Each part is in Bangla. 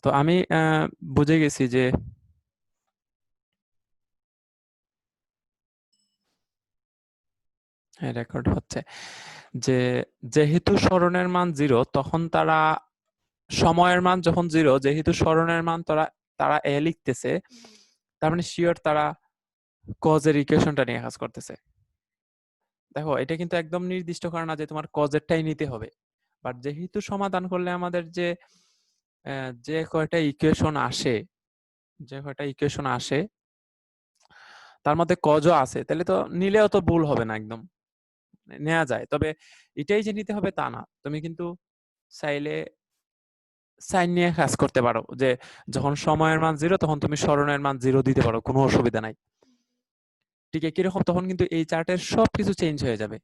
তো আমি বুঝে গেছি যে হ্যাঁ রেকর্ড হচ্ছে যে যেহেতু সরণের মান 0 তখন তারা সময়ের মান যখন 0 যেহেতু সরণের মান তারা তারা এ লিখতেছে, তার মানে শিওর তারা কজের ইকুয়েশনটা নিয়ে কাজ করতেছে। দেখো এটা কিন্তু একদম নির্দিষ্ট করে না যে তোমার কজেরটাই নিতে হবে, বাট যেহেতু সমাধান করলে আমাদের যে কয়টা ইকুয়েশন আসে, যে কয়টা ইকুয়েশন আসে তার মধ্যে কজও আছে, তাহলে তো নিলেও তো ভুল হবে না, একদম নেওয়া যায়। তবে এটাই যে নিতে হবে তা না, তুমি কিন্তু চাইলে সাইন নিয়ে কাজ করতে পারো, যে যখন সময়ের মান 0 তখন তুমি সরণের মান 0 দিতে পারো, কোনো অসুবিধা নাই। ঠিক একই রকম তখন কিন্তু এই চার্টের সবকিছু চেঞ্জ হয়ে যাবে।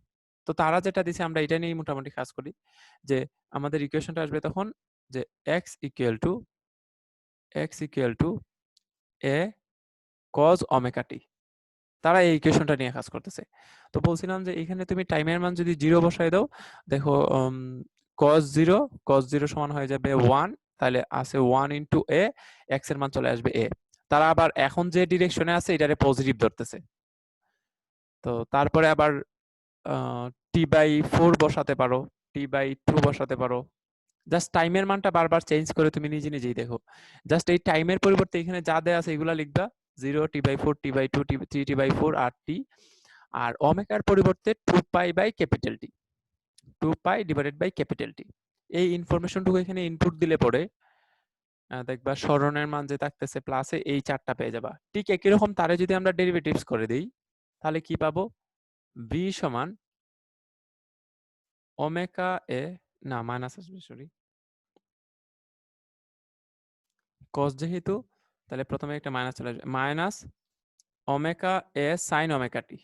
তো তারা যেটা দিছে আমরা এটা নিয়েই মোটামুটি কাজ করি, যে আমাদের ইকুয়েশনটা আসবে তখন যে x equal to a cos omega t। তারা এই ইকুয়েশনটা নিয়ে কাজ করতেছে। তো বলছিলাম যে এখানে তুমি টাইমের মান যদি 0 বসায় দাও, দেখো cos 0 সমান হয়ে যাবে 1, তাহলে আছে 1 ইনটু a, x এর মান চলে আসবে a। তারা আবার এখন যে ডিরেকশনে আছে এটারে পজিটিভ ধরতেছে। তো তারপরে আবার t/4 বসাতে পারো, t/2 বসাতে পারো। জাস্ট টাইমের মানটা বারবার চেঞ্জ করে তুমি নিজে নিজেই দেখো। জাস্ট এই টাইমের পরিবর্তে এখানে যা দেয়া আছে এগুলা লিখবা, 0, t/4, t/2, 3t/4 আর t। আর ওমেগার পরিবর্তে 2 pi by capital T, 2 pi divided by capital T. এই ইনফরমেশনটুকু এখানে ইনপুট দিলে পরে দেখবা সরণের মান যে থাকতেছে প্লাসে এই চারটা পেয়ে যাবা। ঠিক একই রকম তারে যদি আমরা ডেরিভেটিভস করে দিই তাহলে কি পাবো, b সমান ওমেগা এ, না মাইনাস আসবে সরি, cos যেহেতু তাহলে প্রথমে একটা মাইনাস চলে আসবে, minus omega a sine omega T,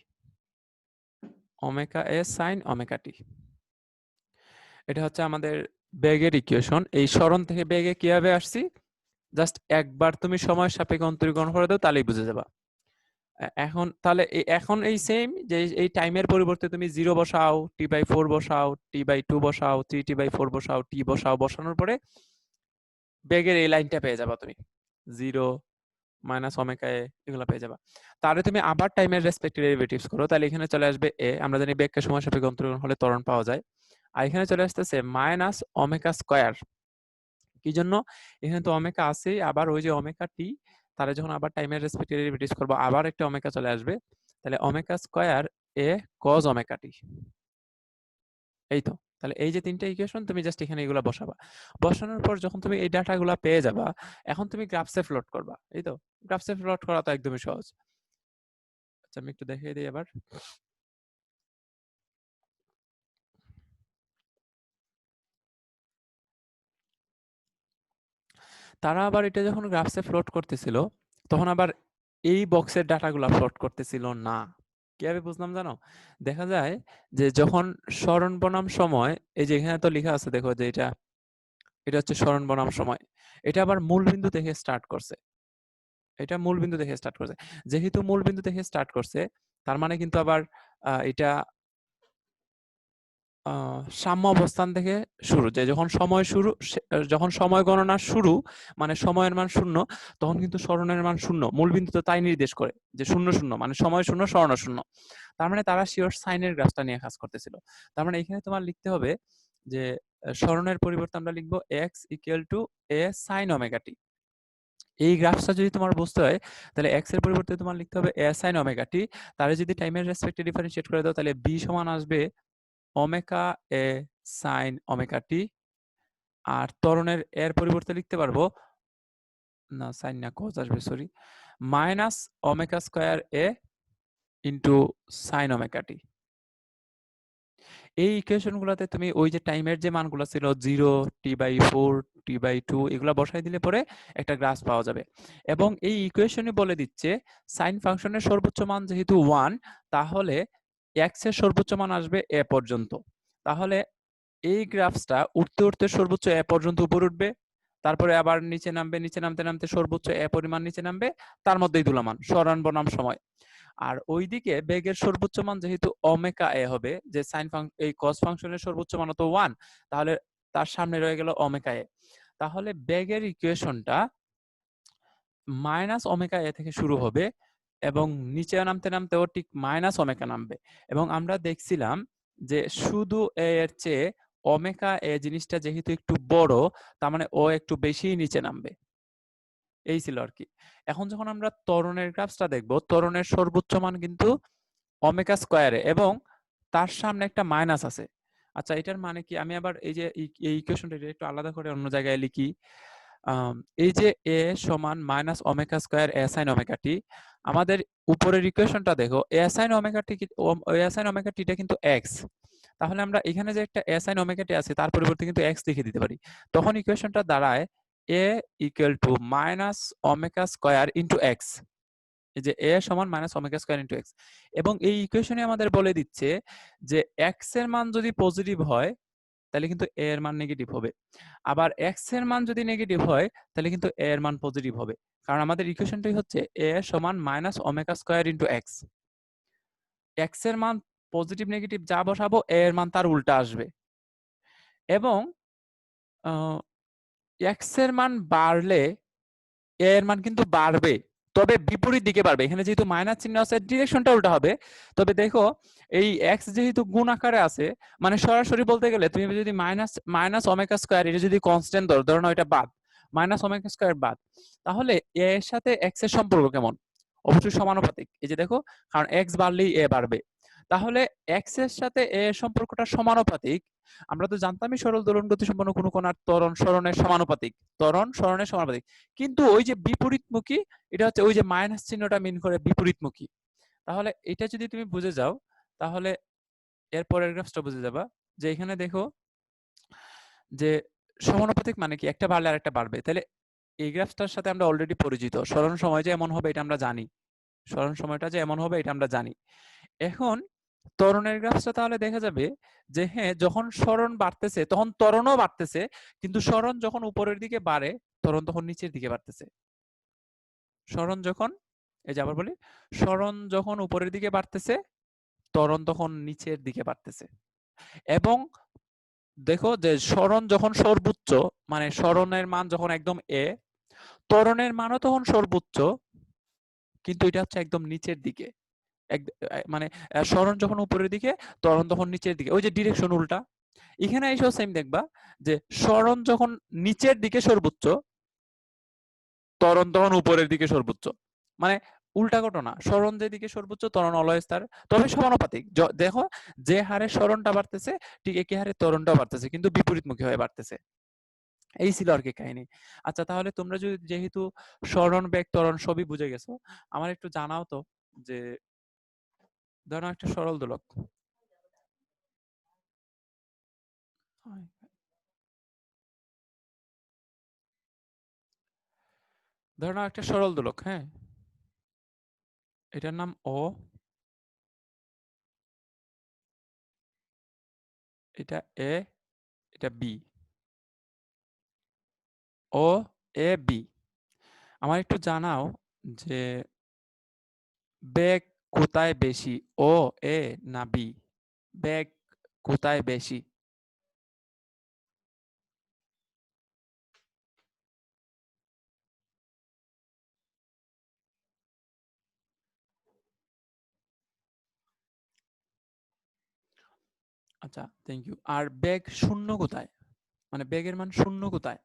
omega a sine omega t. এটা হচ্ছে আমাদের বেগের ইকুয়েশন। এই সরণ থেকে বেগে কিভাবে আসছি জাস্ট একবার তুমি সময় সাপেক্ষে অন্তরীকরণ করে দাও তাহলেই বুঝে যাবা। এখন তাহলে এখন এই সেম যে এই টাইমের পরিবর্তে তুমি 0 বসাও, t/4 বসাও, t/2 বসাও, 3t/4 বসাও, t বসাও, বসানোর পরে বেগের এই লাইনটা পেয়ে যাবা তুমি, 0 মাইনাস ওমেগা এ এগুলো পেয়ে যাবা। তাহলে তুমি আবার টাইমের রেসপেক্টিভ ডেরিভেটিভস করো, তাহলে এখানে চলে আসবে এ, আমরা জানি বেগকে সময় সাপেক্ষে অন্তরীকরণ হলে ত্বরণ পাওয়া যায়। আর এখানে চলে আসতেছে মাইনাস ওমেগা স্কয়ার। কি জন্য, এখানে তো ওমেগা আছেই, আবার ওই যে ওমেগা টি, তাহলে যখন আবার টাইমের রেসপেক্টিভ ডেরিভেটিভস করব আবার একটা ওমেগা চলে আসবে, তাহলে ওমেগা স্কয়ার এ cos ওমেগা টি। এই তো, তাহলে এই যে তিনটা ইকুয়েশন তুমি জাস্ট এখানে এগুলা বসাবা। বসানোর পর যখন তুমি এই ডাটাগুলা পেয়ে যাবা, এখন তুমি গ্রাফসে প্লট করবা। এই তো, গ্রাফসে প্লট করা তো একদমই সহজ। আচ্ছা আমি একটু দেখিয়ে দিই আবার। তারা আবার এটা যখন গ্রাফসে প্লট করতেছিল তখন আবার এই বক্সের ডাটাগুলা প্লট করতেছিল না। কিভাবে বুঝলাম জানো, দেখা যায় যে যখন সরণ বনাম সময়, এই যে এখানে তো লেখা আছে দেখো যে এটা এটা হচ্ছে সরণ বনাম সময়, এটা আবার মূল বিন্দু থেকে স্টার্ট করছে, এটা মূল বিন্দু থেকে স্টার্ট করছে। যেহেতু মূল বিন্দু থেকে স্টার্ট করছে তার মানে কিন্তু আবার এটা সাম্য অবস্থান থেকে শুরু, যে যখন সময় শুরু যখন সময় গণনা শুরু মানে সময়ের মান 0, তখন কিন্তু সরণের মান 0, মূল বিন্দু তো তাই নির্দেশ করে যে 0 0 মানে সময় 0 সরণ 0। তার মানে তারা শিওর সাইনের গ্রাফটা নিয়ে কাজ করতেছিল। তার মানে এখানে তোমার লিখতে হবে যে সরণের পরিবর্তে আমরা লিখবো x equal to a sin omega t. এই গ্রাফটা যদি তোমার বুঝতে হয় তাহলে x এর পরিবর্তে তোমার লিখতে হবে a sin ওমেগা টি। তাহলে যদি টাইমের রেসপেক্টে ডিফারেন্সিয়েট করে দাও তাহলে b সমান আসবে omega a sine omega t. আর ত্বরণের এর পরিবর্তে লিখতে পারবো, না সাইন না cos আসবে সরি, মাইনাস ওমেগা স্কয়ার এ ইনটু সাইন ওমেগা টি। এই ইকুয়েশন গুলাতে তুমি ওই যে টাইমের যে মানগুলো ছিল 0, t/4, t/2 এগুলা বসাই দিলে পরে একটা গ্রাফ পাওয়া যাবে। এবং এই ইকুয়েশনই বলে দিচ্ছে সাইন ফাংশনের সর্বোচ্চ মান যেহেতু 1, তাহলে x এর সর্বোচ্চ মান আসবে a পর্যন্ত। তাহলে এই গ্রাফসটা উঠতে উঠতে সর্বোচ্চ এ পর্যন্ত উপরে উঠবে, তারপরে আবার নিচে নামবে, নিচে নামতে নামতে সর্বোচ্চ এ পরিমাণ নিচে নামবে, তার মধ্যেই দুলামান সরণ বনাম সময়। আর ওইদিকে বেগের সর্বোচ্চ মান যেহেতু ওমেগা এ হবে, যে সাইন এই কস ফাংশনের সর্বোচ্চ মান তো 1, তাহলে তার সামনে রয়ে গেল ওমেগা এ। তাহলে বেগের ইকুয়েশনটা মাইনাস ওমেগা এ থেকে শুরু হবে এবং নিচে নামতে নামতেও ঠিক মাইনাস ওমেগা নামবে। এবং আমরা দেখছিলাম যে শুধু এ এর চেয়ে ওমেগা এ জিনিসটা যেহেতু একটু বড়, তার মানে ও একটু বেশি নিচে নামবে। এই ছিল আর কি। এখন যখন আমরা ত্বরণের গ্রাফটা দেখব, ত্বরণের সর্বোচ্চ মান কিন্তু ওমেগা স্কয়ারে এবং তার সামনে একটা মাইনাস আছে। আচ্ছা, এটার মানে কি? আমি আবার এই যে এই ইকুয়েশনটা একটু আলাদা করে অন্য জায়গায় লিখি। এই যে এ সমান মাইনাস ওমেগা স্কয়ার এ সাইন ওমেগা টি, আমাদের উপরের ইকুয়েশনটা দেখো, এ সাইন ওমেগা টি, এ সাইন ওমেগা টিটা কিন্তু এক্স। তাহলে আমরা এখানে যে একটা এ সাইন ওমেগা টি আছে তার পরিবর্তে কিন্তু এক্স লিখে দিতে পারি। তখন ইকুয়েশনটা দাঁড়ায় a equal to minus omega square into x. এই যে এ সমান minus omega square into x. এবং এই ইকুয়েশনে আমাদের বলে দিচ্ছে যে এক্স এর মান যদি পজিটিভ হয় তাহলে কিন্তু এ এর মান নেগেটিভ হবে। আবার এক্স এর মান যদি নেগেটিভ হয় তাহলে কিন্তু এ এর মান পজিটিভ হবে। কারণ আমাদের ইকুয়েশনটাই হচ্ছে এ সমান minus omega square into x. X এর মান পজিটিভ নেগেটিভ যা বসাবো এ এর মান তার উল্টা আসবে। এবং এক্স এর মান বাড়লে এ এর মান কিন্তু বাড়বে, তবে বিপরীত দিকে বাড়বে। এখানে যেহেতু মাইনাস চিহ্ন আছে ডিরেকশনটা উল্টা হবে। তবে দেখো, এই এক্স যেহেতু গুণ আকারে আছে, মানে সরাসরি বলতে গেলে তুমি যদি মাইনাস মাইনাস ওমেগা স্কয়ার এটা যদি কনস্ট্যান্ট ধরো না, এটা বাদ, মাইনাস ওমেগা স্কয়ার বাদ, তাহলে এ এর সাথে এক্স এর সম্পর্ক কেমন? অবশ্যই সমানুপাতিক। এই যে দেখো, কারণ এক্স বাড়লেই এ বাড়বে। তাহলে এক্স এর সাথে এ এর সম্পর্কটা সমানুপাতিক। আমরা তো জানতামই সরল দোলন গতি সম্পন্ন কোনো কণার ত্বরণ সরণের সমানুপাতিক, ত্বরণ সরণের সমানুপাতিক। কিন্তু ওই যে বিপরীতমুখী, এটা হচ্ছে ওই যে মাইনাস চিহ্নটা মিন করে বিপরীতমুখী। তাহলে এটা যদি তুমি বুঝে যাও তাহলে এর পরের গ্রাফটা বুঝে যাবা। যে এখানে দেখো যে সমানুপাতিক মানে কি, একটা বাড়লে আরেকটা বাড়বে। তাহলে এই গ্রাফটার সাথে আমরা অলরেডি পরিচিত, সরণ সময় যে এমন হবে এটা আমরা জানি, সরণ সময়টা যে এমন হবে এটা আমরা জানি। এখন ত্বরণের গ্রাফটা তাহলে দেখা যাবে যে হ্যাঁ, যখন সরণ বাড়তেছে তখন ত্বরণও বাড়তেছে, কিন্তু সরণ যখন উপরের দিকে বাড়ে ত্বরণ তখন নিচের দিকে বাড়তেছে। সরণ যখন, এই যে আবার বলি, সরণ যখন উপরের দিকে বাড়তেছে ত্বরণ তখন নিচের দিকে বাড়তেছে। এবং দেখো যে সরণ যখন সর্বোচ্চ, মানে সরণের মান যখন একদম এ, ত্বরণের মানও তখন সর্বোচ্চ, কিন্তু এটা হচ্ছে একদম নিচের দিকে। মানে সরণ যখন উপরের দিকে ত্বরণ তখন নিচের দিকে, ওই যে ডিরেকশন উল্টা। এখানে এসেও সেম দেখবা যে সরণ যখন নিচের দিকে সর্বোচ্চ, ত্বরণ তখন উপরের দিকে সর্বোচ্চ। মানে উল্টা ঘটনা, সরণ যেদিকে সর্বোচ্চ ত্বরণ অলওয়েজ তার, তবে সমানুপাতিক। দেখো, যে হারে সরণটা বাড়তেছে ঠিক একই হারে ত্বরণটা বাড়তেছে, কিন্তু বিপরীতমুখী হয়ে বাড়তেছে। এই ছিল আর কি কাহিনী। আচ্ছা, তাহলে তোমরা যদি যেহেতু সরণ বেগ ত্বরণ সবই বুঝে গেছো, আমার একটু জানাও তো যে ধরো একটা সরল দোলক, ধরো নাও একটা সরল দোলক, হ্যাঁ, এটার নাম ও, এটা এ, এটা বি, ও এ বি। আমার একটু জানাও যে বেগ কোথায় বেশি, ও এ না বি? বেগ কোথায় বেশি? আচ্ছা, থ্যাংক ইউ। আর বেগ শূন্য কোথায়, মানে বেগের মান শূন্য কোথায়?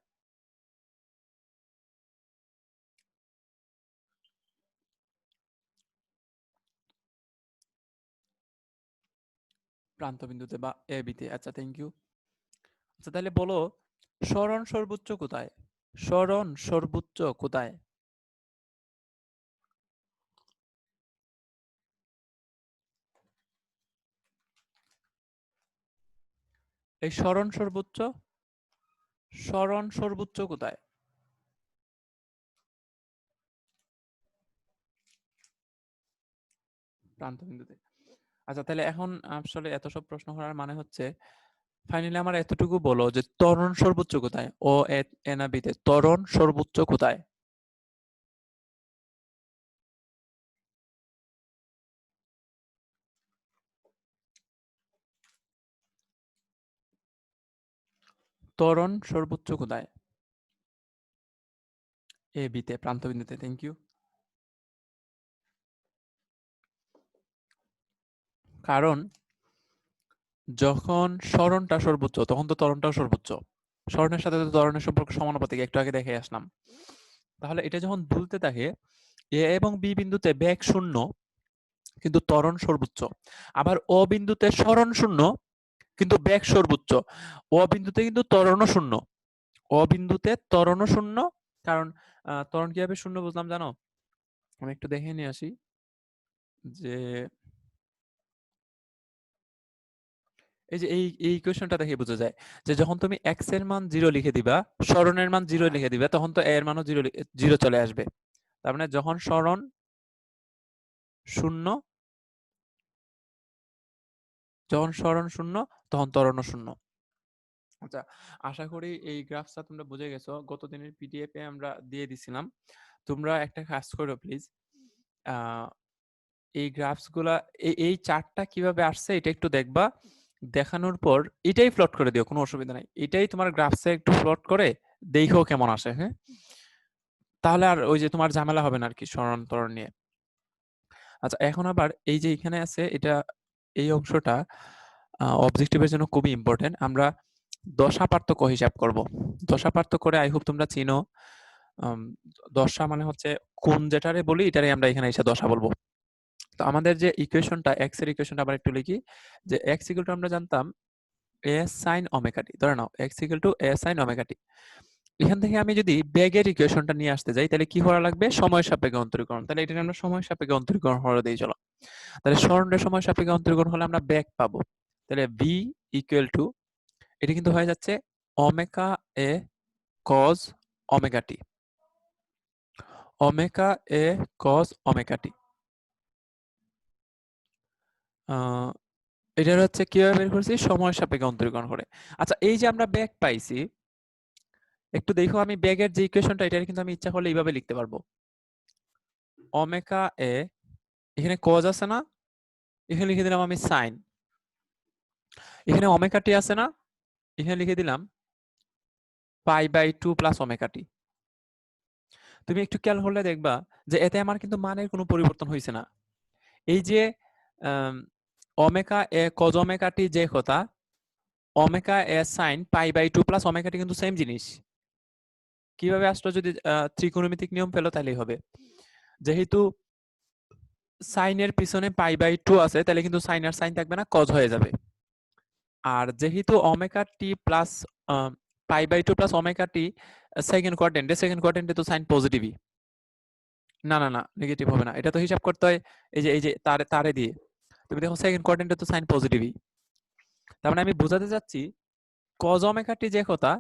প্রান্তবিন্দুতে বা এ বিতে। আচ্ছা, থ্যাংক ইউ। আচ্ছা, তাহলে বলো সরণ সর্বোচ্চ কোথায়? সরণ সর্বোচ্চ কোথায়? এই সরণ সর্বোচ্চ, সরণ সর্বোচ্চ কোথায়? প্রান্তবিন্দুতে। আচ্ছা, তাহলে এখন আসলে এত সব প্রশ্ন করার মানে হচ্ছে ফাইনালি আমার এতটুকু বলো যে ত্বরণ সর্বোচ্চ কোথায়, ও এ না বিতে ত্বরণ সর্বোচ্চ কোথায়? ত্বরণ সর্বোচ্চ কোথায়? এ বিতে প্রান্তবিন্দুতে। Thank you. কারণ যখন সরণটা সর্বোচ্চ তখন তো ত্বরণটাও সর্বোচ্চ। সরণের সাথে তো ত্বরণের সম্পর্ক সমানুপাতিক, একটু আগে দেখে আসলাম। তাহলে এটা যখন দুলতে থাকে, এ এবং বি বিন্দুতে বেগ শূন্য কিন্তু ত্বরণ সর্বোচ্চ, আবার ও বিন্দুতে সরণ শূন্য কিন্তু বেগ সর্বোচ্চ, ও বিন্দুতে কিন্তু ত্বরণও শূন্য, ও বিন্দুতে ত্বরণও শূন্য। কারণ ত্বরণ কিভাবে শূন্য বুঝলাম জানো? আমি একটু দেখে নিয়ে আসি যে এই যে এই ইকুয়েশনটা দেখে বোঝা যায় যে যখন তুমি এক্স এর মান 0 লিখে দিবা, সরণের মান 0 লিখে দিবা, তখন তো এ এর মানও 0 চলে আসবে। তার মানে যখন সরণ শূন্য, যখন সরণ শূন্য তখন ত্বরণও শূন্য। আচ্ছা, আশা করি এই গ্রাফটা তোমরা বুঝে গেছো। গত দিনের পিডিএফ এ আমরা দিয়ে দিছিলাম। তোমরা একটা কাজ করো প্লিজ, এই গ্রাফস গুলা, এই চার্টটা কিভাবে আসছে এটা একটু দেখবা। দেখানোর পর এটাই প্লট করে দিও, কোনো অসুবিধা নাই। এটাই তোমার গ্রাফসে একটু প্লট করে দেখো কেমন আসে, হ্যাঁ? তাহলে আর ওই যে তোমার ঝামেলা হবে না আর কি সরণ ত্বরণ নিয়ে। আচ্ছা, এখন আবার এই যে এখানে আছে এটা, এই অংশটা অবজেক্টিভের জন্য খুবই ইম্পর্টেন্ট। আমরা দশা পার্থক্য হিসাব করব। দশা পার্থক্য করে আই হোপ তোমরা চিনো। আম, দশা মানে হচ্ছে কোণ যেটারে বলি এটারে আমরা এখানে এসে দশা বলবো। তো আমাদের যে ইকুয়েশনটা, এক্স এর ইকুয়েশনটা আবার একটু লিখি। যে এক্স ইকুয়াল টু আমরা জানতাম এ সাইন ওমেগা টি, ধরে নাও x equal to a sine omega t. এখান থেকে আমি যদি বেগের ইকুয়েশনটা নিয়ে আসতে যাই তাহলে কি করা লাগবে? সময় সাপেক্ষে অন্তরীকরণ। তাহলে এটা আমরা সময় সাপেক্ষে অন্তরীকরণ করে দিই চলো। তাহলে সরণের সময় সাপেক্ষে অন্তরীকরণ হলে আমরা বেগ পাবো। তাহলে ভি ইকুয়াল টু, এটা কিন্তু হয়ে যাচ্ছে omega a cos omega T, omega a cos omega টি। এটার হচ্ছে কিভাবে বের করছি? সময় সাপেক্ষে অন্তরীকরণ করে। আচ্ছা, এই যে আমরা বেগ পাইছি, একটু দেখো আমি বেগের যে ইকুয়েশনটা এটা কিন্তু আমি ইচ্ছা করলে এইভাবে লিখতে পারবো। ওমেগা এ, এখানে কজ আছে না, এখানে লিখে দিলাম আমি সাইন। এখানে ওমেগা টি আছে না, এখানে লিখে দিলাম পাই বাই 2 প্লাস ওমেগা টি। তুমি একটু খেয়াল করলে দেখবা যে এতে আমার কিন্তু মানের কোনো পরিবর্তন হয়েছে না। এই যে omega a cos omega t যে কথা, omega a sine pi by 2 plus omega t কিন্তু সেম জিনিস। কিভাবে আসলো? যদি ত্রিকোণমিতিক নিয়ম পেলো তাহলেই হবে। যেহেতু সাইনের পিছনে পাই বাই 2 আছে তাহলে কিন্তু সাইন আর সাইন থাকবে না, কজ হয়ে যাবে। আর যেহেতু omega t plus pi by 2 plus omega t second কোয়াড্রেন্টে তো সাইন পজিটিভই। না না না, নেগেটিভ হবে না, এটা তো হিসাব করতে হয় এই যে তারে তারে দিয়ে। তুমি দেখো সেকেন্ড কোয়াড্রেন্টে তো সাইন পজিটিভই। তার মানে আমি বোঝাতে চাচ্ছি কজ ওমেগা টি যে কথা,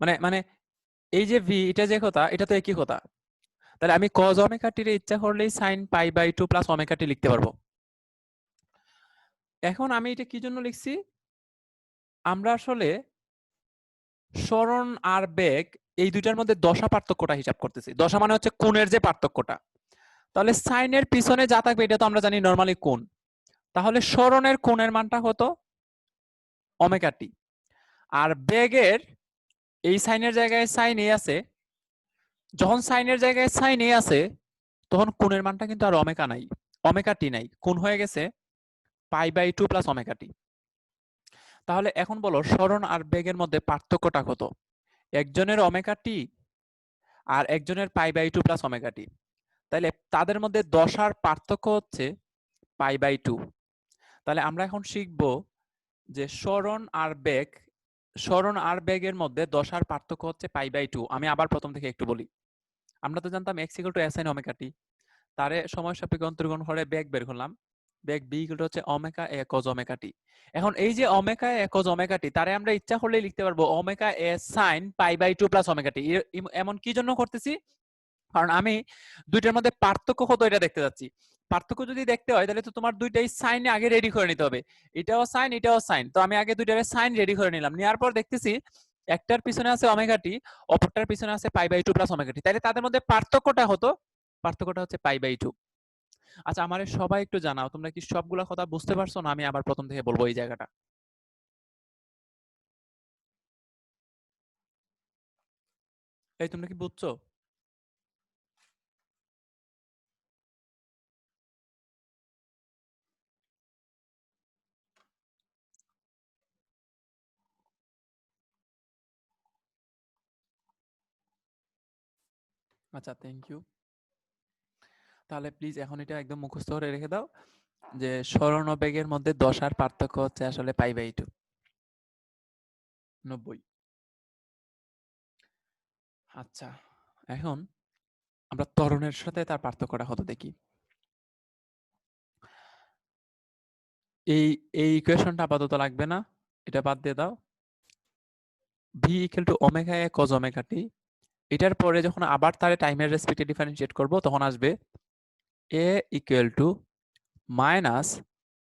মানে মানে এই যে ভি এটা যে কথা, এটা তো একই কথা। তাহলে আমি কজ ওমেগা টির ইচ্ছা করলেই sine pi by 2 plus omega t লিখতে পারবো। এখন আমি এটা কি জন্য লিখছি? আমরা আসলে সরণ আর বেগ এই দুইটার মধ্যে দশা পার্থক্যটা হিসাব করতেছি। দশা মানে হচ্ছে কোণের যে পার্থক্যটা। তাহলে সাইনের পিছনে যা থাকবে এটা তো আমরা জানি নরমালি কোণ। তাহলে সরণের কোণের মানটা কত? Omega t. আর বেগের এই সাইনের জায়গায় সাইন এ আছে, যখন সাইনের জায়গায় সাইন এ আছে তখন কোণের মানটা কিন্তু আর ওমেগা নাই, ওমেগা টি নাই, কোণ হয়ে গেছে পাই বাই 2 প্লাস ওমেগা টি। তাহলে এখন বলো সরণ আর বেগের মধ্যে পার্থক্যটা কত? একজনের ওমেগা টি আর একজনের পাই বাই 2 প্লাস ওমেগা টি। তাহলে তাদের মধ্যে দশার পার্থক্য হচ্ছে পাই বাই 2। তাহলে আমরা এখন শিখব যে সরণ আর বেগের মধ্যে দশার পার্থক্য হচ্ছে পাই বাই 2। আমি আবার প্রথম থেকে একটু বলি। আমরা তো জানতাম x equal to s sine omega t, তারে সময় সাপেক্ষে অন্তরীকরণ করে বেগ বের করলাম। বেগ বি ইকুয়াল টু হচ্ছে omega a cos omega t. এখন এই যে omega a cos omega t, তারে আমরা ইচ্ছা করলেই লিখতে পারবো omega a sine pi by 2 plus omega t. এমন কি জন্য করতেছি? কারণ আমি দুইটার মধ্যে পার্থক্য কত এটা দেখতে যাচ্ছি। পার্থক্য যদি দেখতে হয় তাহলে তো তোমার দুইটাই সাইন আগে রেডি করে নিতে হবে। এটাও সাইন এটাও সাইন, তো আমি আগে দুইটারে সাইন রেডি করে নিলাম। নেওয়ার পর দেখতেছি একটার পিছনে আছে ওমেগা টি, অপরটার পিছনে আছে পাই বাই 2 প্লাস ওমেগা টি। তাহলে তাদের মধ্যে পার্থক্যটা হতো, পার্থক্যটা হচ্ছে পাই বাই 2। আচ্ছা, আমারে সবাই একটু জানাও তোমরা কি সবগুলা কথা বুঝতে পারছো না আমি আবার প্রথম থেকে বলবো এই জায়গাটা? এই তোমরা কি বুঝছো? আচ্ছা, থ্যাংক ইউ। তাহলে প্লিজ এখন এটা একদম মুখস্থ করে রেখে দাও যে সরণ ও বেগের মধ্যে দশার পার্থক্য হচ্ছে আসলে π/2, 90। আচ্ছা, এখন আমরা ত্বরণের সাথে তার পার্থক্যটা কত দেখি। এই এই ইকুয়েশনটা আপাতত লাগবে না, এটা বাদ দিয়ে দাও। v = ω cos ωt। এটার পরে যখন আবার তারে টাইমের রেসপেক্টে ডিফারেন্সিয়েট করব তখন আসবে a =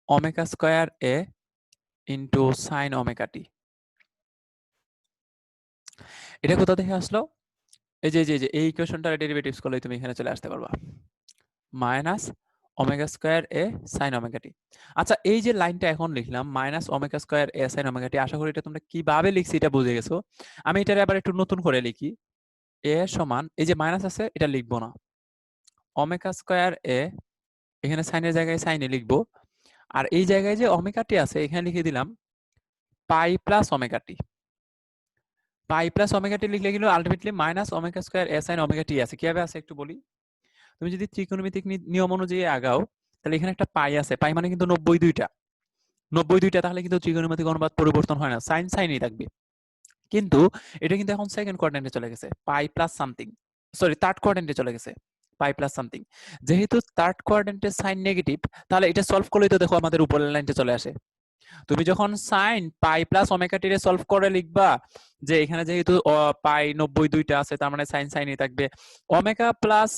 -ω² sin ωt। এটা কোথা থেকে আসলো? এই যে এই ইকুয়েশনটার ডেরিভেটিভস করলেই তুমি এখানে চলে আসতে পারবা। -ω² sin ωt। আচ্ছা, এই যে লাইনটা এখন লিখলাম -ω² sin ωt, আশা করি এটা তোমরা কিভাবে লিখছি এটা বুঝে গেছো। আমি এটারে আবার একটু নতুন করে লিখি। a সমান, এই যে মাইনাস আছে এটা লিখবো না, ω², এখানে সাইনের জায়গায় সাইনে লিখবো। আর এই জায়গায় যে ωt আছে এখানে লিখে দিলাম π + ωt। π + ωt লিখলে কিন্তু আলটিমেটলি -ω² sin ωt আছে। কিভাবে আছে একটু বলি। তুমি যদি ত্রিকোণমিতিক নিয়ম অনুযায়ী আগাও তাহলে এখানে একটা পাই আছে, পাই মানে কিন্তু 92টা, 92টা, তাহলে কিন্তু ত্রিকোণমিতিক অনুপাত পরিবর্তন হয় না, সাইন সাইনই থাকবে। কিন্তু এটা কিন্তু এখন সেকেন্ড কোয়াড্রেন্টে চলে গেছে, pi plus something, sorry third কোয়াড্রেন্টে চলে গেছে, পাই প্লাস সামথিং। যেহেতু থার্ড কোয়াড্রেন্টে সাইন নেগেটিভ, তাহলে এটা সলভ করলেই তো দেখো আমাদের উপরের লাইনটা চলে আসে। তুমি যখন সাইন পাই প্লাস ওমেগা টি সলভ করে লিখবা যে এখানে যেহেতু পাই 92টা আছে তার মানে সাইন সাইনই থাকবে, omega plus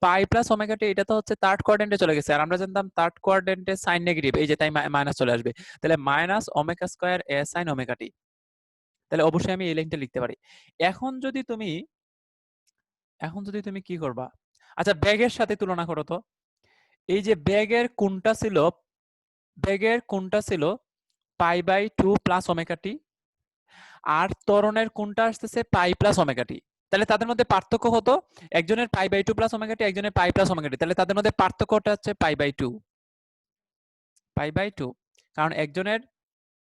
pi plus omega t, এটা তো হচ্ছে থার্ড কোয়াড্রেন্টে চলে গেছে, আর আমরা জানতাম থার্ড কোয়াড্রেন্টে সাইন নেগেটিভ, এই যে তাই মাইনাস চলে আসবে, তাহলে -ω² sin ωt। তাহলে অবশ্যই আমি এই লাইনটা লিখতে পারি। এখন যদি তুমি কি করবা, আচ্ছা ব্যাগের সাথে তুলনা করো তো। এই যে ব্যাগের কোনটা ছিল π/2 প্লাস ওমেগা টি, আর ত্বরণের কোনটা আসতেছে পাই প্লাস ওমেগা টি। তাহলে তাদের মধ্যে পার্থক্য কত? একজনের π/2 প্লাস ওমেগা টি, একজনের পাই প্লাস ওমেগা টি। তাহলে তাদের মধ্যে পার্থক্যটা হচ্ছে π/2, π/2, কারণ একজনের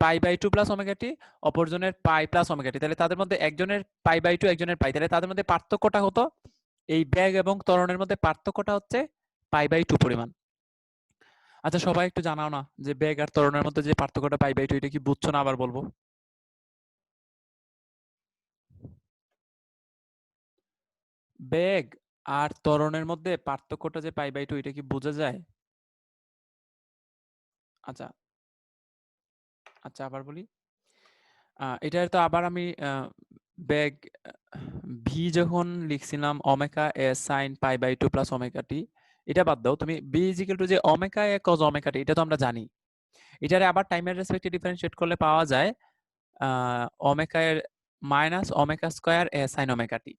π/2 প্লাস ওমেগা টি, অপরজনের পাই প্লাস ওমেগা টি। তাহলে তাদের মধ্যে একজনের π/2, একজনের পাই, তাহলে তাদের মধ্যে পার্থক্যটা কত? এই ব্যাগ এবং ত্বরণের মধ্যে পার্থক্যটা হচ্ছে π/2 পরিমাণ। আচ্ছা সবাই একটু জানাও না যে ব্যাগ আর ত্বরণের মধ্যে যে পার্থক্যটা π/2, এটা কি বুঝছো না আবার বলবো? বেগ আর ত্বরণের মধ্যে পার্থক্যটা যে π/2, এটা কি বোঝা যায়? আচ্ছা, আচ্ছা আবার বলি। এটার তো আবার আমি বেগ ভি যখন লিখছিলাম omega a sign π/2 plus omega t, এটা বাদ দাও, তুমি বি ইজিক্যাল টু যে omega a cos omega t, এটা তো আমরা জানি। এটারে আবার টাইমের রেসপেক্টে ডিফারেন্সিয়েট করলে পাওয়া যায় ওমেগা এর -ω² এ সাইন ওমেগা টি।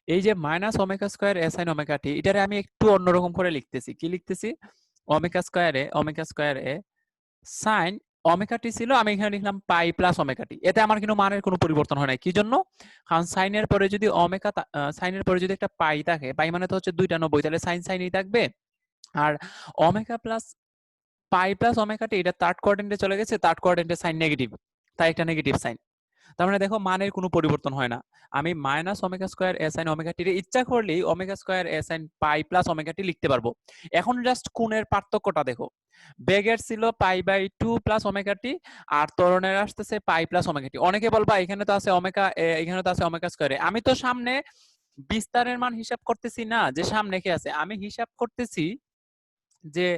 এই যে -ω² এ সাইন ওমেগা টি, এটারে আমি একটু অন্যরকম করে লিখতেছি। কি লিখতেছি? ω² এ সাইন ওমেগা টি ছিল, আমি এখানে লিখলাম পাই প্লাস ওমেগা টি। এতে আমার কিন্তু মানের কোনো পরিবর্তন হয় নাই। কি জন্য? কারণ সাইনের পরে যদি সাইনের পরে যদি একটা পাই থাকে, পাই মানে তো হচ্ছে 2টা 90, তাহলে সাইন সাইনই থাকবে। আর omega plus pi plus omega t, এটা থার্ড কোয়াড্রেন্টে চলে গেছে, থার্ড কোয়াড্রেন্টে সাইন নেগেটিভ, তাই একটা নেগেটিভ সাইন। তার মানে দেখো মানের কোনো পরিবর্তন হয় না। আমি -ω² sin ওমেগা টি এর ইচ্ছা করলেই ω² sin পাই প্লাস ওমেগা টি লিখতে পারবো। এখন জাস্ট কোণের পার্থক্যটা দেখো। বেগের ছিল π/2 প্লাস ওমেগা টি, আর ত্বরণের আসতেছে পাই প্লাস ওমেগা টি। অনেকে বলবা এখানে তো আছে ওমেগা, এখানে তো আছে ω²। আমি তো সামনে বিস্তারের মান হিসাব করতেছি না যে সামনে কি আছে, আমি হিসাব করতেছি যে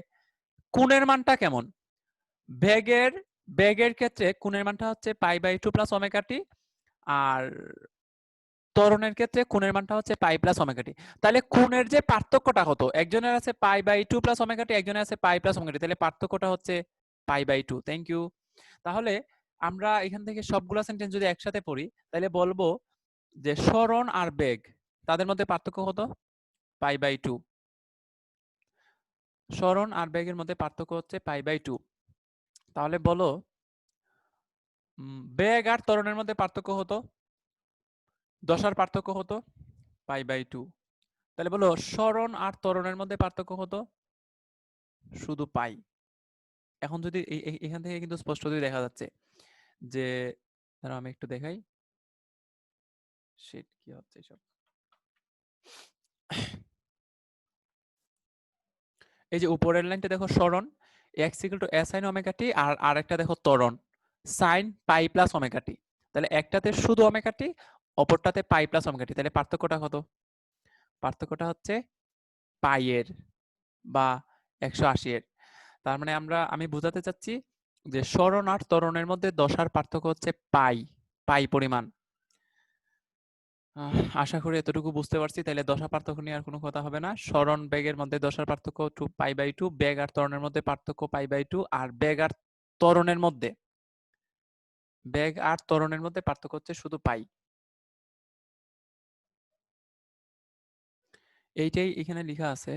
কোণের মানটা কেমন। বেগের বেগের ক্ষেত্রে কোণের মানটা হচ্ছে π/2 প্লাস ওমেগা টি, আর ত্বরণের ক্ষেত্রে কোণের মানটা হচ্ছে পাই প্লাস ওমেগা টি। তাহলে কোণের যে পার্থক্যটা কত, একজনের আছে π/2 প্লাস ওমেগা টি, একজনের আছে পাই প্লাস ওমেগা টি, তাহলে পার্থক্যটা হচ্ছে π/2। Thank you. তাহলে আমরা এখান থেকে সবগুলা সেন্টেন্স যদি একসাথে পড়ি তাহলে বলবো যে সরণ আর বেগ তাদের মধ্যে পার্থক্য কত? π/2। সরণ আর বেগের মধ্যে পার্থক্য হচ্ছে π/2। তাহলে বলো বেগ আর ত্বরণের মধ্যে পার্থক্য হতো, দশার পার্থক্য হতো π/2। তাহলে বলো সরণ আর ত্বরণের মধ্যে পার্থক্য হতো শুধু পাই। এখন যদি এখান থেকে কিন্তু স্পষ্টতই দেখা যাচ্ছে যে, দাঁড়াও আমি একটু দেখাই, শিট কি হচ্ছে এসব। এই যে উপরের লাইনটা দেখো সরণ, x equal to a sine omega t, আর আরেকটা দেখো ত্বরণ sine pi plus omega t. তাহলে একটাতে শুধু ওমেগা টি, অপরটাতে পাই প্লাস ওমেগা টি। তাহলে পার্থক্যটা কত? পার্থক্যটা হচ্ছে পাই এর বা 180 এর। তার মানে আমি বোঝাতে চাচ্ছি যে সরণ আর ত্বরণের মধ্যে দশার পার্থক্য হচ্ছে পাই, পাই পরিমাণ। আশা করি এতটুকু বুঝতে পারছি। তাহলে দশা পার্থক্য নিয়ে আর কোনো কথা হবে না। সরণ বেগের মধ্যে দশার পার্থক্য 2 পাই বাই 2, বেগ আর ত্বরণের মধ্যে পার্থক্য পাই বাই 2, আর বেগ আর ত্বরণের মধ্যে পার্থক্য হচ্ছে শুধু পাই। এইটাই এখানে লেখা আছে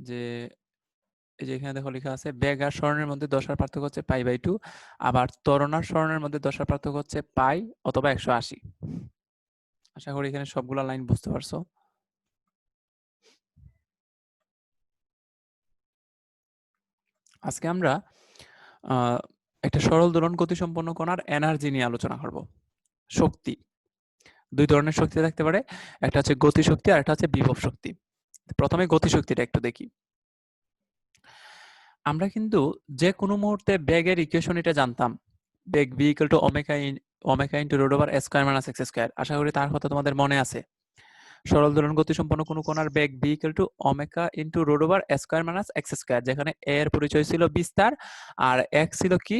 যে, এই যে এখানে দেখো লেখা আছে বেগ আর সরণের মধ্যে দশার পার্থক্য হচ্ছে পাই বাই 2, আবার ত্বরণ আর সরণের মধ্যে দশার পার্থক্য হচ্ছে পাই অথবা 180। আশা করি এখানে সবগুলা লাইন বুঝতে পারছো। আজকে আমরা একটা সরল দোলন গতিসম্পন্ন কণার এনার্জি নিয়ে আলোচনা করব। শক্তি, দুই ধরনের শক্তি থাকতে পারে, একটা হচ্ছে গতিশক্তি আর একটা হচ্ছে বিভব শক্তি। প্রথমে গতিশক্তিটা একটু দেখি। আমরা কিন্তু যে কোনো মুহূর্তে বেগের ইকুয়েশন এটা জানতাম, বেগ v equal to omega into root over s square minus x square. আশা করি তার কথা তোমাদের মনে আছে। সরল দোলন গতিসম্পন্ন কোনো কণার বেগ v equal to omega into root over s square minus x square, যেখানে a এর পরিচয় ছিল বিস্তার আর x ছিল কি,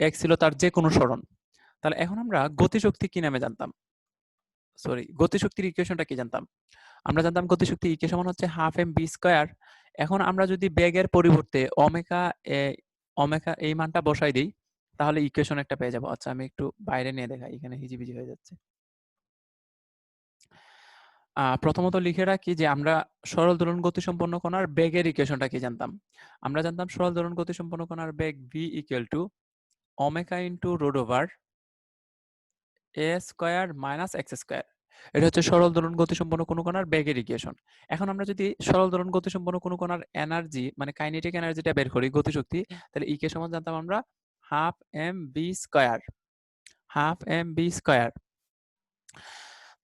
x ছিল তার যে কোনো সরণ। তাহলে এখন আমরা গতিশক্তি কি নামে জানতাম, গতিশক্তির ইকুয়েশনটা কি জানতাম? আমরা জানতাম গতিশক্তির ইকুয়েশন সমান হচ্ছে হাফ এম বি স্কয়ার। এখন আমরা যদি বেগের পরিবর্তে ওমেগা এই মানটা বসাই দিই, তাহলে ইকুয়েশন একটা পেয়ে যাবো। আচ্ছা আমি একটু বাইরে নিয়ে দেখাই, এখানে হিজিবিজি হয়ে যাচ্ছে। প্রথমত লিখে রাখি যে আমরা সরল দোলন গতিসম্পন্ন কণার বেগের ইকুয়েশনটা কি জানতাম। আমরা জানতাম সরল দোলন গতিসম্পন্ন কণার বেগ v equal to omega into root over a square minus x square. এটা হচ্ছে সরল দোলন গতিসম্পন্ন কোনো কণার বেগের ইকুয়েশন। এখন আমরা যদি সরল দোলন গতিসম্পন্ন কোনো কণার এনার্জি মানে কাইনেটিক এনার্জিটা বের করি, গতিশক্তি, তাহলে ই কে সমান জানতাম আমরা half M V square, half M V square.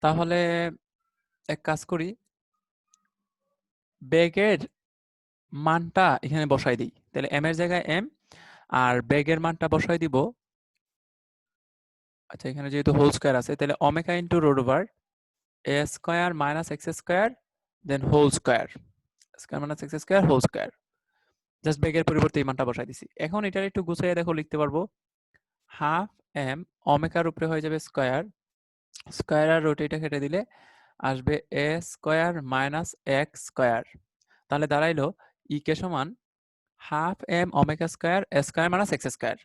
তাহলে এক কাজ করি, বেগের মানটা এখানে বসাই দিই। তাহলে এম এর জায়গায় এম আর বেগের মানটা বসাই দিব। আচ্ছা এখানে যেহেতু হোল স্কয়ার আছে, তাহলে omega into root over a square minus x square then whole square, square minus x square whole square. Just বেগের পরিবর্তে এই মানটা বসাই দিছি। এখন এটার একটু গুছিয়ে দেখো, লিখতে পারবো হাফ এম ওমেগার উপরে হয়ে যাবে স্কয়ার, স্কয়ার আর রুট এটা কেটে দিলে আসবে a square minus x square. তাহলে দাঁড়াইলো ই কে সমান half M omega square square minus x square.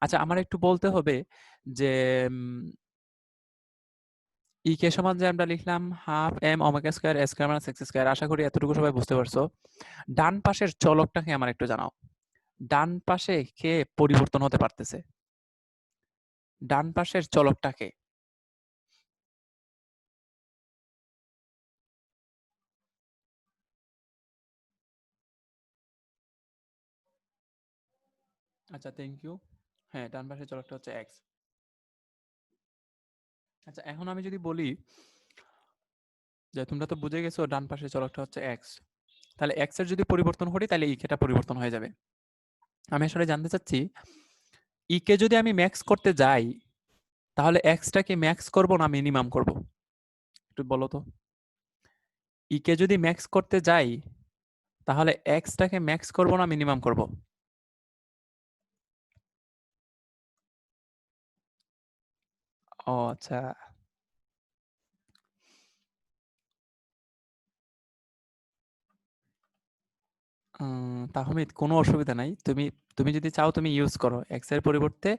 আচ্ছা আমার একটু বলতে হবে যে ই কে সমান যে আমরা লিখলাম half M omega square square minus x square, আশা করি এতটুকু সবাই বুঝতে পারছো। ডান পাশের চলকটাকে আমার একটু জানাও, ডান পাশে কে পরিবর্তন হতে পারতেছে, ডান পাশের চলকটাকে। আচ্ছা থ্যাংক ইউ। হ্যাঁ ডান পাশের চলকটা হচ্ছে x। আচ্ছা এখন আমি যদি বলি যে তোমরা তো বুঝে গেছো ডান পাশের চলকটা হচ্ছে x, তাহলে x এর যদি পরিবর্তন করি তাহলে ই কেটা পরিবর্তন হয়ে যাবে। আমি আসলে জানতে চাচ্ছি ই কে যদি আমি ম্যাক্স করতে যাই তাহলে এক্সটাকে ম্যাক্স করব না মিনিমাম করব, একটু বলো তো। ই কে যদি ম্যাক্স করতে যাই তাহলে এক্সটাকে ম্যাক্স করব না মিনিমাম করব? ও আচ্ছা। তাহমিদ কোনো অসুবিধা নাই, তুমি তুমি যদি চাও তুমি ইউজ করো এক্স এর পরিবর্তে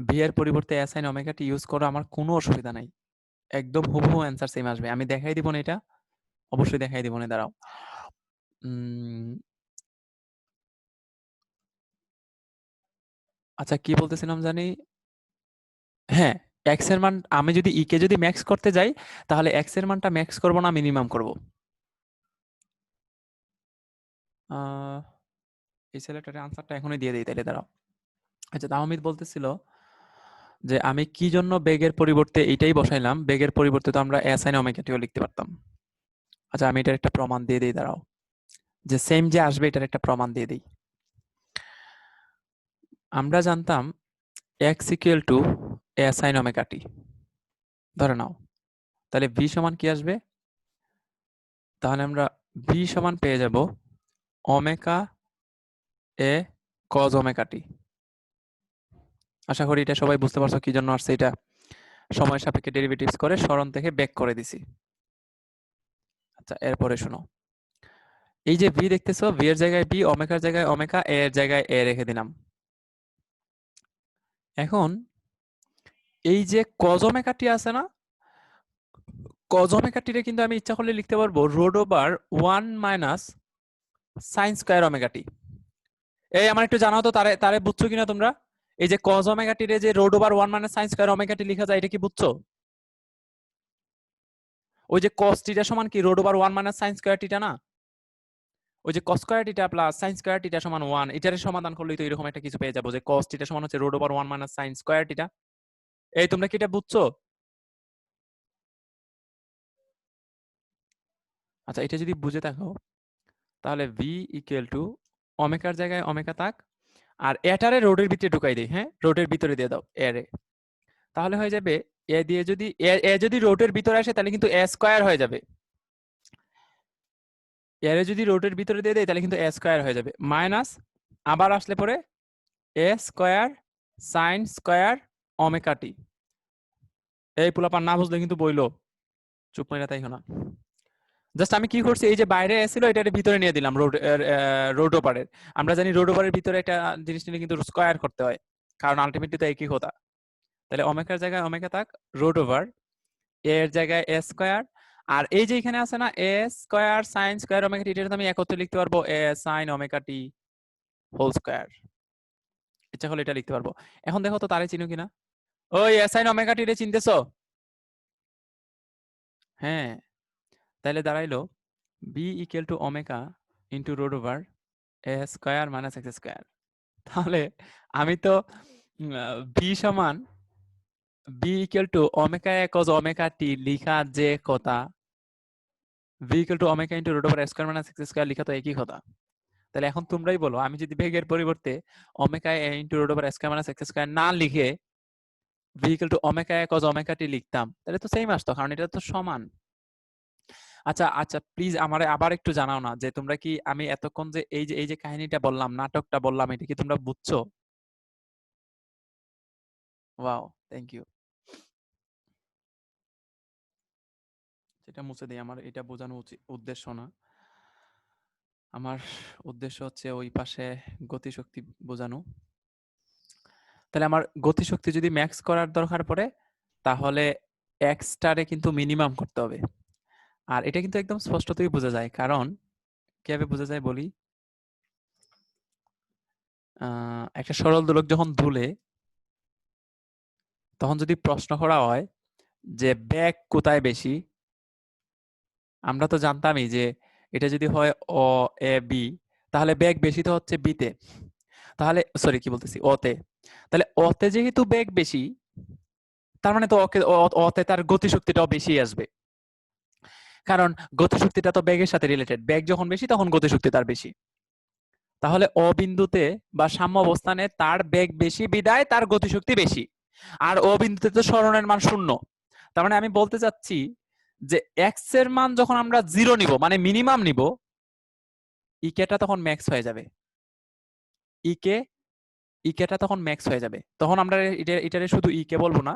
ভি এর পরিবর্তে এস আইন ওমেগা টি ইউজ করো, আমার কোনো অসুবিধা নাই। একদম হুবহু অ্যান্সার সেম আসবে। আমি দেখাই দিব না এটা, অবশ্যই দেখাই দিব না, দাঁড়াও। উম, আচ্ছা কি বলতেছিলাম জানি, হ্যাঁ এক্স এর মান আমি যদি ই কে যদি ম্যাক্স করতে যাই তাহলে এক্স এর মানটা ম্যাক্স করব না মিনিমাম করব? আহ, এই ছেলেটার আনসারটা এখনই দিয়ে দিই তাহলে, দাঁড়াও। আচ্ছা তাহমিদ বলতেছিল যে আমি কি জন্য বেগের পরিবর্তে এইটাই বসাইলাম, বেগের পরিবর্তে তো আমরা এস আইন ওমেগা টিও লিখতে পারতাম। আচ্ছা আমি এটার একটা প্রমাণ দিয়ে দিই, দাঁড়াও। যে সেম যে আসবে এটার একটা প্রমাণ দিয়ে দিই। আমরা জানতাম x equal to a sin omega t, ধরে নাও। তাহলে v সমান কি আসবে? তাহলে আমরা v সমান পেয়ে যাব omega a cos omega t। আশা করি এটা সবাই বুঝতে পারছো কি জন্য আসছে এটা। সময় সাপেক্ষে ডেরিভেটিভস করে সরণ থেকে ব্যাক করে দিছি। আচ্ছা, এরপরে শোনো, এই যে v দেখতেছো, v এর জায়গায় v, ওমেগার জায়গায় ওমেগা, a এর জায়গায় a রেখে দিলাম। এখন এই যে cos ওমেগা t আছে না, cos ওমেগা t রে কিন্তু আমি ইচ্ছা করলে লিখতে পারবো root over 1 minus sin square omega t। এই আমার একটু জানাও তো, তারে তারে বুঝছো কিনা তোমরা? এই যে cos ওমেগা t রে যে root over 1 minus sin square omega t লেখা যায়, এটা কি বুঝছো? ওই যে cos থিটা সমান কি root over 1 minus sin square theta না? ওই যে cos square theta plus sin square theta সমান 1, এটারে সমাধান করলেই তো এরকম একটা কিছু পেয়ে যাবো যে cos থিটা সমান হচ্ছে root over 1 minus sin square theta. এই তোমরা কি এটা বুঝছো? আচ্ছা, এটা যদি বুঝে থাকো তাহলে v ইকুয়াল টু ওমেগার জায়গায় ওমেগা থাক, আর এটারে রোডের ভিতরে ঢুকাই দেই। হ্যাঁ, রোডের ভিতরে দিয়ে দাও এরে, তাহলে হয়ে যাবে এ দিয়ে যদি এ যদি রোডের ভিতরে আসে তাহলে কিন্তু a স্কয়ার হয়ে যাবে। এরে যদি রোডের ভিতরে দিয়ে দেই তাহলে কিন্তু a স্কয়ার হয়ে যাবে, মাইনাস আবার আসলে পরে a square sin square omega t। এই পোলাপান না বুঝলে কিন্তু বইলো, চুপ মেরে তাই না। জাস্ট আমি কি করছি, এই যে বাইরে এসেছিল এটার ভিতরে নিয়ে দিলাম রোড ওভারের। আমরা জানি রোড ওভারের ভিতরে একটা জিনিস নিলে কিন্তু স্কয়ার করতে হয়, কারণ আলটিমেটলি তো একই কথা। তাহলে ওমেগার জায়গায় ওমেগা থাক, রুট ওভার এর জায়গায় a স্কয়ার, আর এই যে এখানে আছে না a square sin square omega t, এটা আমি একত্রে লিখতে পারবো a sin omega t whole square. ইচ্ছা হলে এটা লিখতে পারবো। এখন দেখো তো তারে চিনো কিনা, ওই a sin ওমেগা t রে চিনতেছো? হ্যাঁ, তাহলে দাঁড়াইলো b equal to omega into root over a square minus x square. তাহলে আমি তো b সমান b equal to omega a cos omega t লিখা যে কথা, v equal to omega into root over a square minus x square লিখা তো একই কথা। তাহলে এখন তোমরাই বলো, আমি যদি বেগের পরিবর্তে omega a into root over a square minus x square না লিখে v equal to omega a cos omega t লিখতাম, তাহলে তো সেম আসতো, কারণ এটা তো সমান। আচ্ছা আচ্ছা, প্লিজ আমারে আবার একটু জানাও না যে তোমরা কি আমি এতক্ষণ যে এই যে কাহিনীটা বললাম, নাটকটা বললাম, এটা কি তোমরা বুঝছো? Wow, thank you. এটা মুছে দিই, আমার এটা বোঝানো উদ্দেশ্য না। আমার উদ্দেশ্য হচ্ছে ওই পাশে গতিশক্তি বোঝানো। তাহলে আমার গতিশক্তি যদি ম্যাক্স করার দরকার পড়ে তাহলে x স্টারে কিন্তু মিনিমাম করতে হবে। আর এটা কিন্তু একদম স্পষ্টতই বোঝা যায়, কারণ কিভাবে বোঝা যায় বলি। একটা সরল দোলক যখন দুলে, তখন যদি প্রশ্ন করা হয় যে বেগ কোথায় বেশি, আমরা তো জানতামই যে এটা যদি হয় অ এ বি, তাহলে বেগ বেশি তো হচ্ছে বিতে, তাহলে সরি কি বলতেছি অতে। তাহলে অতে যেহেতু বেগ বেশি, তার মানে তো অতে তার গতিশক্তিটাও বেশি আসবে, কারণ গতিশক্তিটা তো বেগের সাথে রিলেটেড। বেগ যখন বেশি তখন গতিশক্তি তার বেশি। তাহলে অবিন্দুতে বা সাম্য অবস্থানে তার বেগ বেশি বিদায় তার গতিশক্তি বেশি, আর অবিন্দুতে তো সরণের মান শূন্য। তার মানে আমি বলতে চাচ্ছি যে এক্স এর মান যখন আমরা 0 নিব, মানে মিনিমাম নিব, ইকেটা তখন ম্যাক্স হয়ে যাবে। ইকে ইকেটা তখন ম্যাক্স হয়ে যাবে, তখন আমরা এটারে শুধু ইকে বলবো না,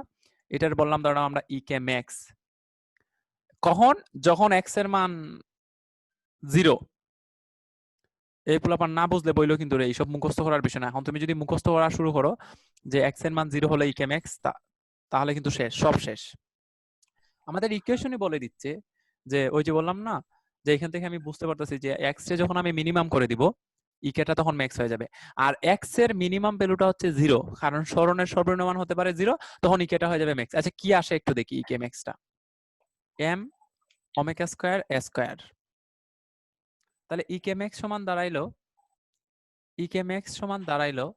এটার বললাম ধরো আমরা ইকে ম্যাক্স। কখন? যখন এক্স এর মান 0। এই পোলাপান না বুঝলে বইলো কিন্তু রে, এইসব মুখস্থ করার বিষয় না। এখন তুমি যদি মুখস্থ করা শুরু করো যে এক্স এর মান 0 হলে ইকে ম্যাক্স, তাহলে কিন্তু শেষ, সব শেষ। আমাদের ইকুয়েশনই বলে দিচ্ছে যে ওই যে বললাম না, যে এখান থেকে আমি বুঝতে পারতেছি যে এক্স রে যখন আমি মিনিমাম করে দিব, ইকেটা তখন ম্যাক্স হয়ে যাবে। আর এক্স এর মিনিমাম ভ্যালুটা হচ্ছে 0, কারণ সরণের সর্বনিম্ন মান হতে পারে 0, তখন ইকেটা হয়ে যাবে ম্যাক্স। আচ্ছা, কি আসে একটু দেখি ইকে ম্যাক্সটা, এম ওমেগা স্কয়ার এ স্কয়ার। তাহলে ইকে ম্যাক্স সমান দাঁড়াইলো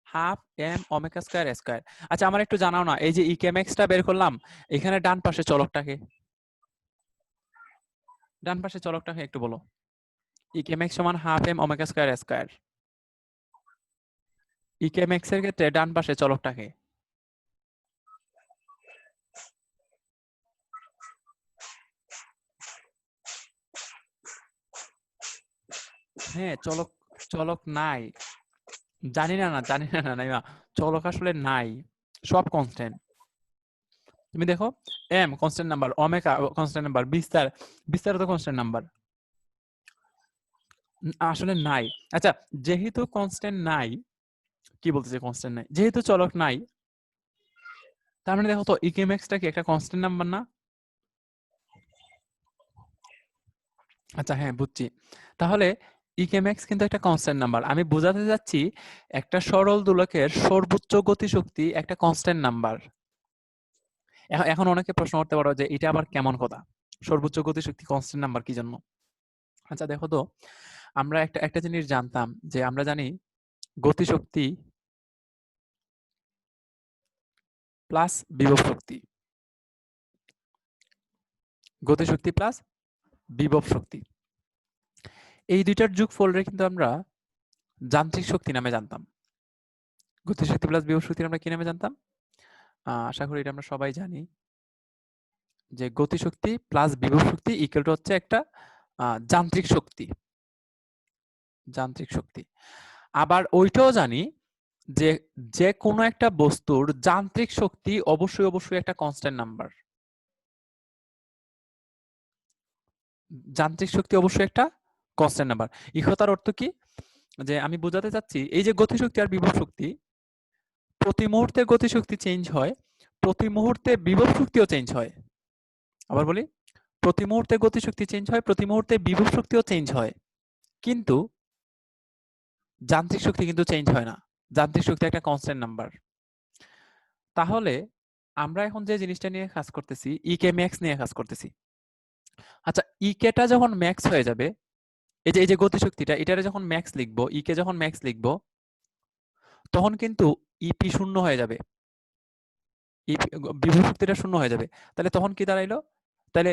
হাফ এম ওমেগা স্কয়ার এ স্কয়ার। আচ্ছা, আমার একটু জানাও না, এই যে ইকে ম্যাক্সটা বের করলাম, এখানে ডান পাশে চলকটাকে একটু বলো। ইকে ম্যাক্স সমান half M omega square square. KE max এর ক্ষেত্রে ডান পাশে চলকটাকে হ্যাঁ চলক চলক নাই, জানি না নাইমা, চলক আসলে নাই, সব কনস্ট্যান্ট। তুমি দেখো M constant number, omega constant number, বিস্তার বিস্তার তো কনস্ট্যান্ট নাম্বার, আসলে নাই। আচ্ছা যেহেতু কনস্ট্যান্ট নাই, কি বলতেছে কনস্ট্যান্ট নাই, যেহেতু চলক নাই, তার মানে দেখো তো ইকে ম্যাক্সটা কি একটা কনস্ট্যান্ট নাম্বার না? আচ্ছা হ্যাঁ বুঝছি। তাহলে ইকে ম্যাক্স কিন্তু একটা কনস্ট্যান্ট নাম্বার। আমি বোঝাতে যাচ্ছি একটা সরল দোলকের সর্বোচ্চ গতিশক্তি একটা কনস্ট্যান্ট নাম্বার। এখন অনেকে প্রশ্ন করতে পারো যে এটা আবার কেমন কথা, সর্বোচ্চ গতিশক্তি কনস্ট্যান্ট নাম্বার কি জন্য? আচ্ছা দেখো তো, আমরা একটা একটা জিনিস জানতাম যে আমরা জানি গতিশক্তি প্লাস বিভব শক্তি, গতিশক্তি প্লাস বিভব শক্তি, এই দুইটার যোগফলরে কিন্তু আমরা যান্ত্রিক শক্তি নামে জানতাম। গতিশক্তি প্লাস বিভব শক্তি আমরা কি নামে জানতাম? আশা করি এটা আমরা সবাই জানি যে গতিশক্তি প্লাস বিভব শক্তি ইকুয়াল টু হচ্ছে একটা যান্ত্রিক শক্তি, যান্ত্রিক শক্তি। আবার ওইটাও জানি যে যে কোনো একটা বস্তুর যান্ত্রিক শক্তি অবশ্যই অবশ্যই একটা কনস্ট্যান্ট নাম্বার, যান্ত্রিক শক্তি অবশ্যই একটা কনস্ট্যান্ট নাম্বার। এই কথার অর্থ কি, যে আমি বোঝাতে চাচ্ছি এই যে গতিশক্তি আর বিভব শক্তি, প্রতি মুহূর্তে গতিশক্তি চেঞ্জ হয়, প্রতি মুহূর্তে বিভব শক্তিও চেঞ্জ হয়। আবার বলি, প্রতি মুহূর্তে গতিশক্তি চেঞ্জ হয়, প্রতি মুহূর্তে বিভব শক্তিও চেঞ্জ হয়, কিন্তু যান্ত্রিক শক্তি কিন্তু চেঞ্জ হয় না। যান্ত্রিক শক্তি একটা কনস্ট্যান্ট নাম্বার। তাহলে আমরা এখন যে জিনিসটা নিয়ে কাজ করতেছি, ইকে ম্যাক্স নিয়ে কাজ করতেছি। আচ্ছা ইকেটা যখন ম্যাক্স হয়ে যাবে, এই যে গতিশক্তিটা, এটারে যখন ম্যাক্স লিখবো, ইকে যখন ম্যাক্স লিখবো, তখন কিন্তু ইপি শূন্য হয়ে যাবে, বিভব শক্তিটা শূন্য হয়ে যাবে। তাহলে তখন কি দাঁড়াইলো? তাহলে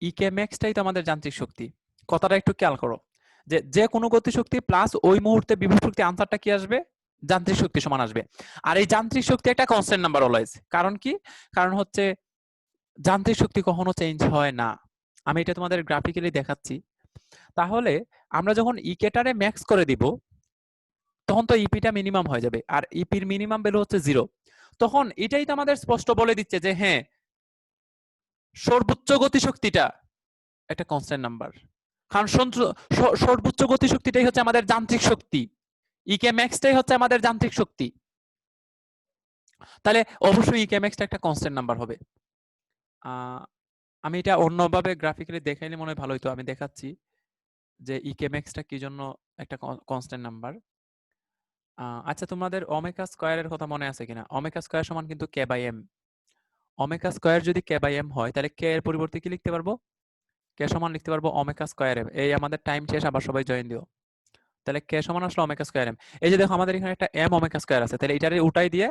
ইকে ম্যাক্সটাই তো আমাদের যান্ত্রিক শক্তি। কথাটা একটু খেয়াল করো, যে যে কোনো গতিশক্তি প্লাস ওই মুহূর্তে বিভব শক্তি, আনসারটা কি আসবে? যান্ত্রিক শক্তি সমান আসবে। আর এই যান্ত্রিক শক্তি একটা কনস্ট্যান্ট নাম্বার অলওয়েজ। কারণ কি? কারণ হচ্ছে যান্ত্রিক শক্তি কখনো চেঞ্জ হয় না। আমি এটা তোমাদের গ্রাফিক্যালি দেখাচ্ছি। তাহলে আমরা যখন ইকেটারে ম্যাক্স করে দিব, তখন তো ইপিটা মিনিমাম হয়ে যাবে, আর ইপির মিনিমাম ভ্যালু হচ্ছে 0। তখন এটাই তো আমাদের স্পষ্ট বলে দিচ্ছে যে হ্যাঁ, সর্বোচ্চ গতিশক্তিটা একটা কনস্ট্যান্ট নাম্বার। কারণ সর্বোচ্চ গতিশক্তিটাই হচ্ছে আমাদের যান্ত্রিক শক্তি, ইকে ম্যাক্সটাই হচ্ছে আমাদের যান্ত্রিক শক্তি। তাহলে অবশ্যই ইকে ম্যাক্সটা একটা কনস্ট্যান্ট নাম্বার হবে। আমি এটা অন্যভাবে গ্রাফিক্যালি দেখাইলে মনে হয় ভালো হতো। আমি দেখাচ্ছি যে ইকে ম্যাক্সটা কি জন্য একটা কনস্ট্যান্ট নাম্বার। আচ্ছা তোমাদের ওমেগা স্কয়ারের কথা মনে আছে কিনা? ওমেগা স্কয়ার সমান কিন্তু কে বাই এম। ওমেগা স্কয়ার যদি কে বাই এম হয়, তাহলে কে এর পরিবর্তে কি লিখতে পারবো? কে সমান লিখতে পারবো ওমেগা স্কয়ার এম। এই আমাদের টাইম শেষ, আবার সবাই জয়েন দিও। তাহলে কে সমান আসলে ওমেগা স্কয়ার এম। এই যে দেখো আমাদের এখানে একটা এম ওমেগা স্কয়ার আছে, তাহলে এটারে উঠাই দিয়ে